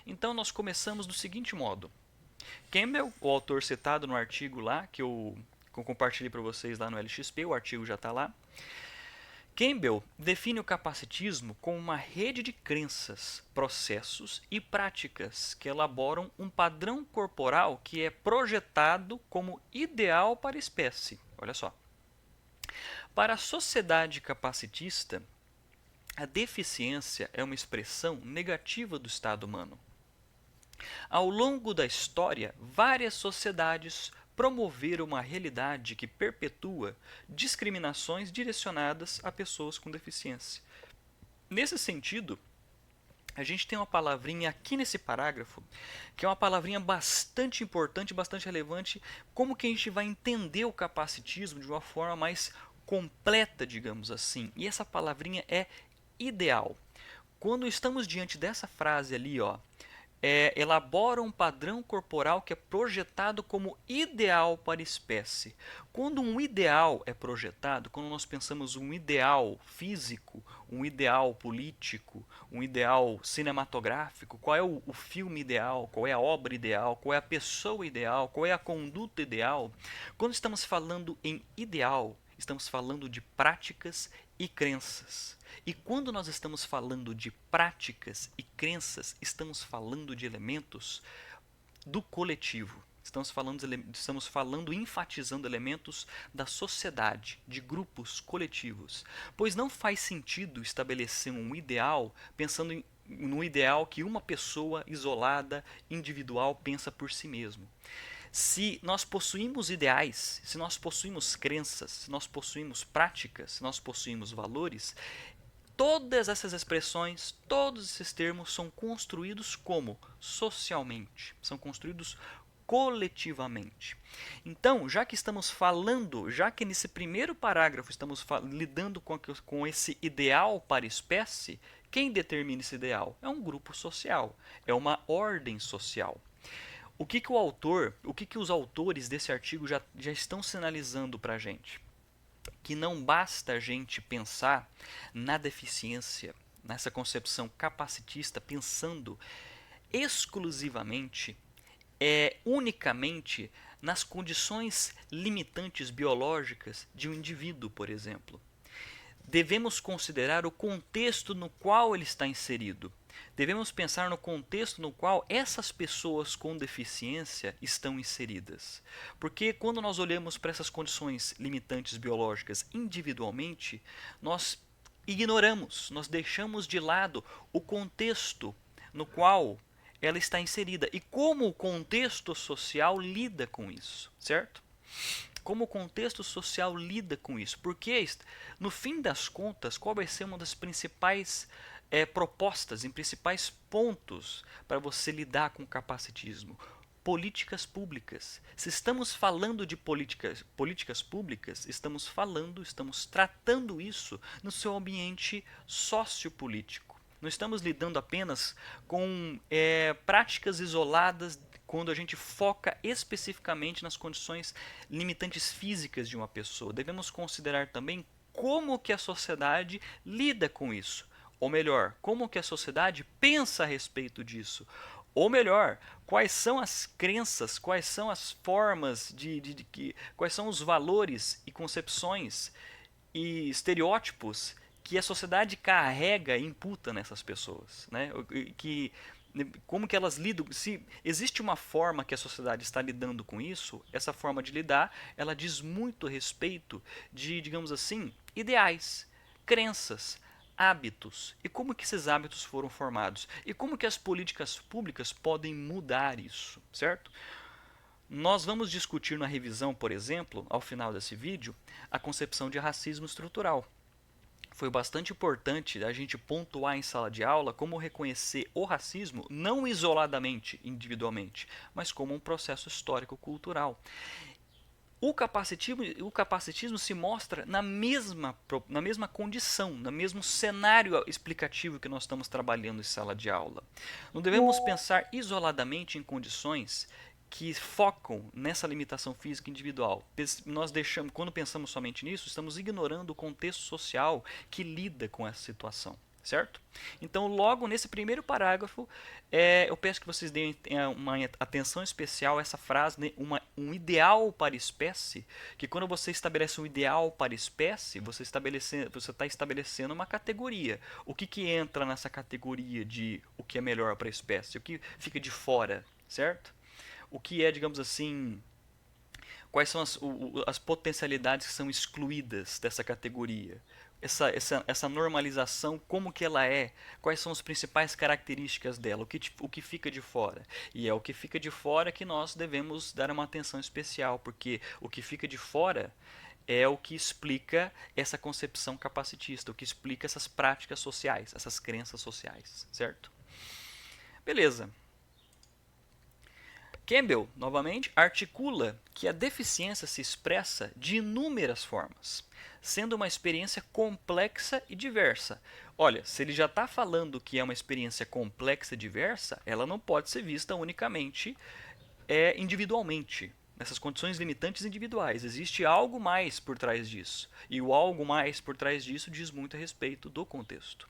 Então nós começamos do seguinte modo. Campbell, o autor citado no artigo lá, que eu compartilhei para vocês lá no LXP, o artigo já está lá. Campbell define o capacitismo como uma rede de crenças, processos e práticas que elaboram um padrão corporal que é projetado como ideal para a espécie. Olha só. Para a sociedade capacitista, a deficiência é uma expressão negativa do estado humano. Ao longo da história, várias sociedades promoveram uma realidade que perpetua discriminações direcionadas a pessoas com deficiência. Nesse sentido, a gente tem uma palavrinha aqui nesse parágrafo, que é uma palavrinha bastante importante, bastante relevante, como que a gente vai entender o capacitismo de uma forma mais completa, digamos assim. E essa palavrinha é ideal. Quando estamos diante dessa frase ali, ó, elabora um padrão corporal que é projetado como ideal para a espécie. Quando um ideal é projetado, quando nós pensamos um ideal físico, um ideal político, um ideal cinematográfico, qual é o filme ideal, qual é a obra ideal, qual é a pessoa ideal, qual é a conduta ideal, quando estamos falando em ideal, estamos falando de práticas e crenças. E quando nós estamos falando de práticas e crenças, estamos falando de elementos do coletivo. Estamos falando, enfatizando elementos da sociedade, de grupos coletivos. Pois não faz sentido estabelecer um ideal pensando no ideal que uma pessoa isolada, individual, pensa por si mesmo. Se nós possuímos ideais, se nós possuímos crenças, se nós possuímos práticas, se nós possuímos valores, todas essas expressões, todos esses termos são construídos como? Socialmente. São construídos coletivamente. Então, já que estamos falando, já que nesse primeiro parágrafo estamos lidando com esse ideal para a espécie, quem determina esse ideal? É um grupo social, é uma ordem social. O que os autores desse artigo já estão sinalizando para a gente? Que não basta a gente pensar na deficiência, nessa concepção capacitista, pensando exclusivamente, unicamente nas condições limitantes biológicas de um indivíduo, por exemplo. Devemos considerar o contexto no qual ele está inserido. Devemos pensar no contexto no qual essas pessoas com deficiência estão inseridas. Porque quando nós olhamos para essas condições limitantes biológicas individualmente, nós ignoramos, nós deixamos de lado o contexto no qual ela está inserida e como o contexto social lida com isso, certo? Como o contexto social lida com isso. Porque, no fim das contas, qual vai ser uma das principais propostas, em principais pontos para você lidar com o capacitismo? Políticas públicas. Se estamos falando de políticas públicas, estamos tratando isso no seu ambiente sociopolítico. Não estamos lidando apenas com práticas isoladas quando a gente foca especificamente nas condições limitantes físicas de uma pessoa. Devemos considerar também como que a sociedade lida com isso. Ou melhor, como que a sociedade pensa a respeito disso. Ou melhor, quais são as crenças, quais são as formas quais são os valores e concepções e estereótipos que a sociedade carrega e imputa nessas pessoas, né? Como que elas lidam, se existe uma forma que a sociedade está lidando com isso, essa forma de lidar, ela diz muito a respeito de, digamos assim, ideais, crenças, hábitos e como que esses hábitos foram formados e como que as políticas públicas podem mudar isso, certo? Nós vamos discutir na revisão, por exemplo, ao final desse vídeo, a concepção de racismo estrutural. Foi bastante importante a gente pontuar em sala de aula como reconhecer o racismo não isoladamente, individualmente, mas como um processo histórico-cultural. O capacitismo se mostra na mesma condição, no mesmo cenário explicativo que nós estamos trabalhando em sala de aula. Não devemos pensar isoladamente em condições que focam nessa limitação física individual. Quando pensamos somente nisso, estamos ignorando o contexto social que lida com essa situação, certo? Então, logo nesse primeiro parágrafo, eu peço que vocês deem uma atenção especial a essa frase, né? Um ideal para espécie, que quando você estabelece um ideal para espécie, você está estabelecendo uma categoria. O que entra nessa categoria de o que é melhor para a espécie? O que fica de fora, certo? O que é, digamos assim, quais são as potencialidades que são excluídas dessa categoria? Essa normalização, como que ela é? Quais são as principais características dela? O que fica de fora? E é o que fica de fora que nós devemos dar uma atenção especial, porque o que fica de fora é o que explica essa concepção capacitista, o que explica essas práticas sociais, essas crenças sociais, certo? Beleza. Campbell, novamente, articula que a deficiência se expressa de inúmeras formas, sendo uma experiência complexa e diversa. Olha, se ele já está falando que é uma experiência complexa e diversa, ela não pode ser vista unicamente individualmente, nessas condições limitantes individuais. Existe algo mais por trás disso. E o algo mais por trás disso diz muito a respeito do contexto.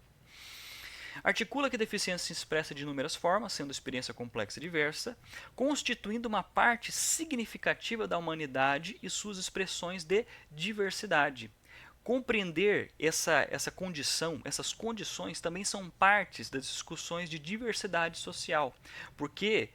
Articula que a deficiência se expressa de inúmeras formas, sendo experiência complexa e diversa, constituindo uma parte significativa da humanidade e suas expressões de diversidade. Compreender essa condição, essas condições também são partes das discussões de diversidade social, porque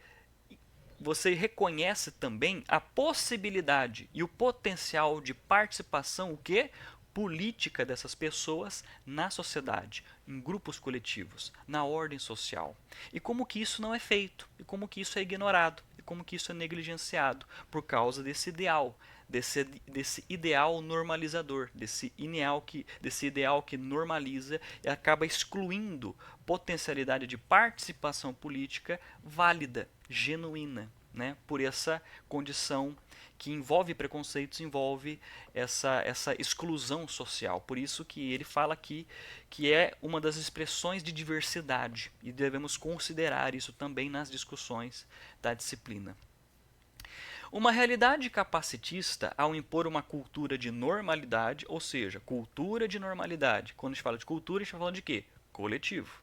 você reconhece também a possibilidade e o potencial de participação, o que? Política dessas pessoas na sociedade, em grupos coletivos, na ordem social. E como que isso não é feito, e como que isso é ignorado, e como que isso é negligenciado por causa desse ideal, desse ideal normalizador, desse ideal que normaliza e acaba excluindo potencialidade de participação política válida, genuína, né, por essa condição que envolve preconceitos, envolve essa exclusão social. Por isso que ele fala aqui que é uma das expressões de diversidade e devemos considerar isso também nas discussões da disciplina. Uma realidade capacitista, ao impor uma cultura de normalidade, ou seja, cultura de normalidade. Quando a gente fala de cultura, a gente está falando de quê? Coletivo.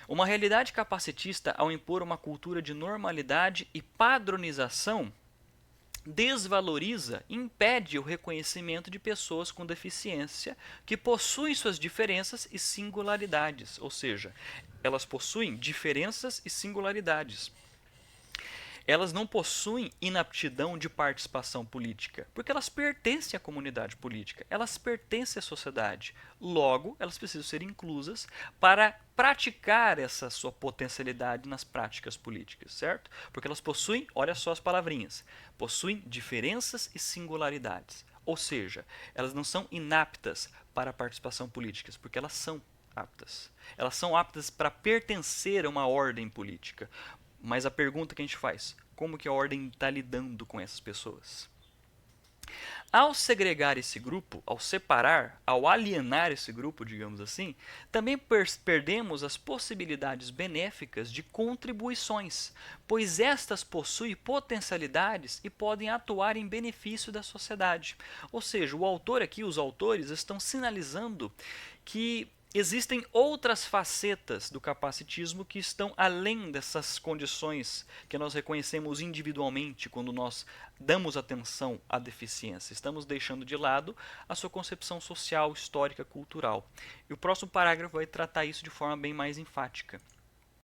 Uma realidade capacitista, ao impor uma cultura de normalidade e padronização, desvaloriza e impede o reconhecimento de pessoas com deficiência que possuem suas diferenças e singularidades, ou seja, elas possuem diferenças e singularidades. Elas não possuem inaptidão de participação política, porque elas pertencem à comunidade política, elas pertencem à sociedade. Logo, elas precisam ser inclusas para praticar essa sua potencialidade nas práticas políticas, certo? Porque elas possuem, olha só as palavrinhas, possuem diferenças e singularidades. Ou seja, elas não são inaptas para a participação política, porque elas são aptas. Elas são aptas para pertencer a uma ordem política. Mas a pergunta que a gente faz, como que a ordem está lidando com essas pessoas? Ao segregar esse grupo, ao separar, ao alienar esse grupo, digamos assim, também perdemos as possibilidades benéficas de contribuições, pois estas possuem potencialidades e podem atuar em benefício da sociedade. Ou seja, o autor aqui, os autores, estão sinalizando que existem outras facetas do capacitismo que estão além dessas condições que nós reconhecemos individualmente quando nós damos atenção à deficiência. Estamos deixando de lado a sua concepção social, histórica, cultural. E o próximo parágrafo vai tratar isso de forma bem mais enfática.